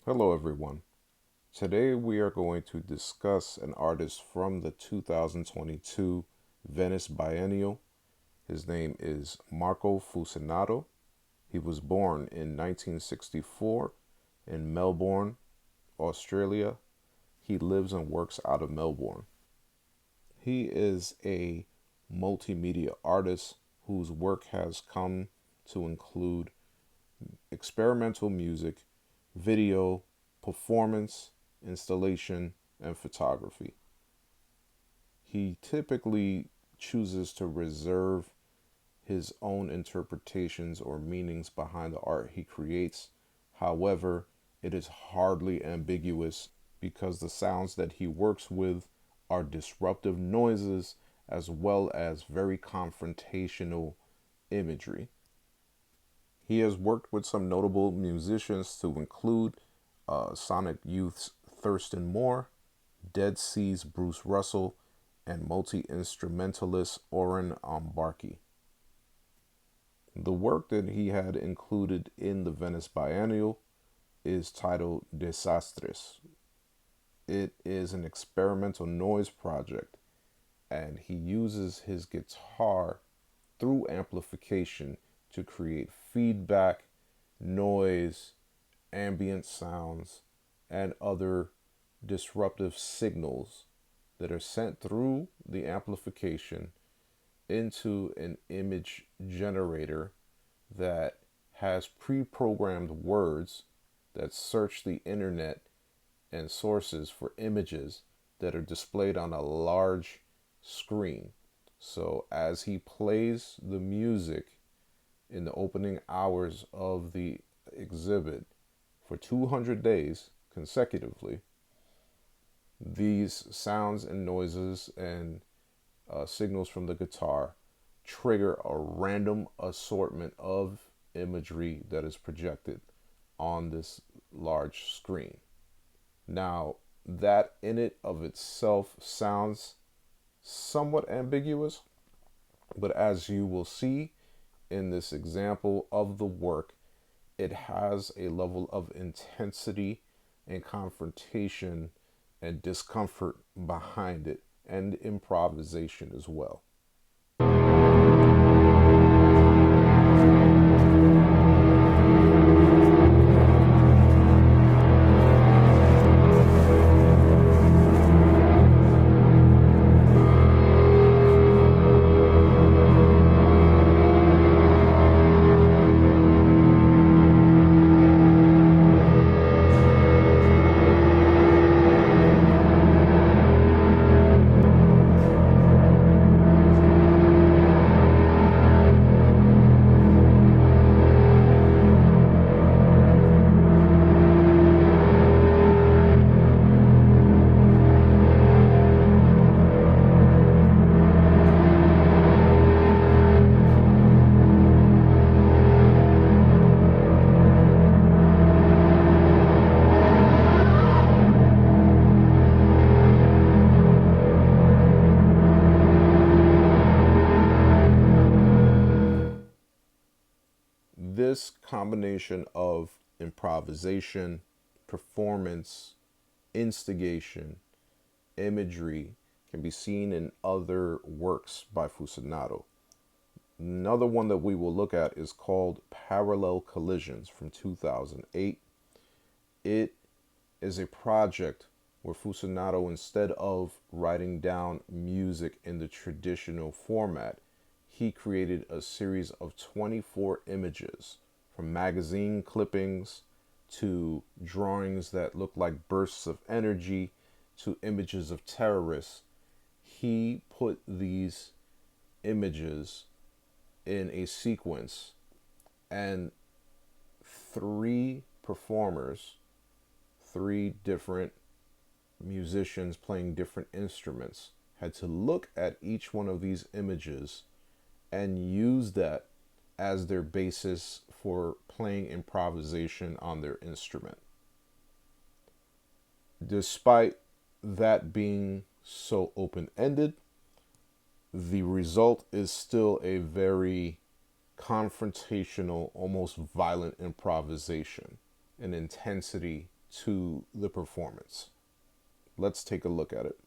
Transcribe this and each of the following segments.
Hello, everyone. Today we are going to discuss an artist from the 2022 Venice Biennial. His name is Marco Fusinato. He was born in 1964 in Melbourne, Australia. He lives and works out of Melbourne. He is a multimedia artist whose work has come to include experimental music, video, performance, installation, and photography. He typically chooses to reserve his own interpretations or meanings behind the art he creates. However, it is hardly ambiguous because the sounds that he works with are disruptive noises as well as very confrontational imagery. He has worked with some notable musicians to include Sonic Youth's Thurston Moore, Dead Sea's Bruce Russell, and multi-instrumentalist Oren Barkey. The work that he had included in the Venice Biennial is titled DESASTRES. It is an experimental noise project, and he uses his guitar through amplification to create feedback, noise, ambient sounds, and other disruptive signals that are sent through the amplification into an image generator that has pre-programmed words that search the internet and sources for images that are displayed on a large screen. So as he plays the music in the opening hours of the exhibit for 200 days consecutively, these sounds and noises and signals from the guitar trigger a random assortment of imagery that is projected on this large screen. Now, that in it of itself sounds somewhat ambiguous, but as you will see in this example of the work, it has a level of intensity and confrontation and discomfort behind it, and improvisation as well. This combination of improvisation, performance, instigation, imagery can be seen in other works by Fusinato. Another one that we will look at is called Parallel Collisions from 2008. It is a project where Fusinato, instead of writing down music in the traditional format, he created a series of 24 images, from magazine clippings to drawings that look like bursts of energy to images of terrorists. He put these images in a sequence, and three performers, three different musicians playing different instruments, had to look at each one of these images and use that as their basis for playing improvisation on their instrument. Despite that being so open ended, the result is still a very confrontational, almost violent improvisation, an intensity to the performance. Let's take a look at it.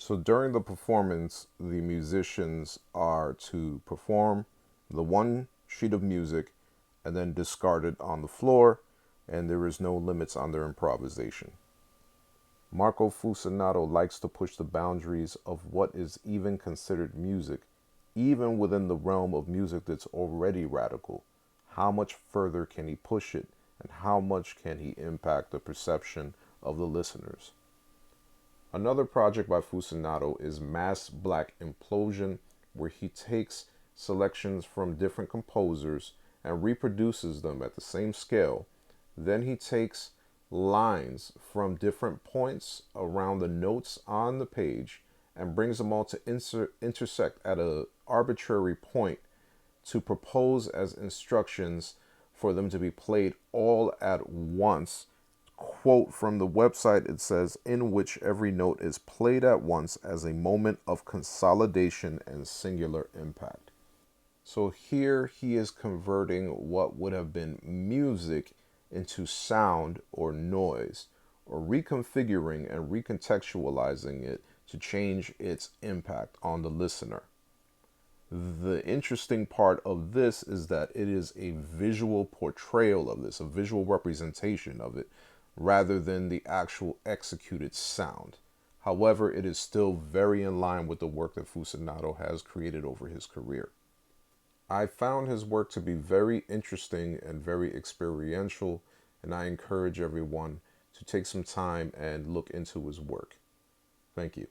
So during the performance, the musicians are to perform the one sheet of music and then discard it on the floor, and there is no limits on their improvisation. Marco Fusinato likes to push the boundaries of what is even considered music, even within the realm of music that's already radical. How much further can he push it, and how much can he impact the perception of the listeners? Another project by Fusinato is Mass Black Implosion, where he takes selections from different composers and reproduces them at the same scale. Then he takes lines from different points around the notes on the page and brings them all to intersect at an arbitrary point to propose as instructions for them to be played all at once. Quote from the website, it says, in which every note is played at once as a moment of consolidation and singular impact. So here he is converting what would have been music into sound or noise, or reconfiguring and recontextualizing it to change its impact on the listener. The interesting part of this is that it is a visual portrayal of this, a visual representation of it, rather than the actual executed sound. However, it is still very in line with the work that Fusinato has created over his career. I found his work to be very interesting and very experiential, and I encourage everyone to take some time and look into his work. Thank you.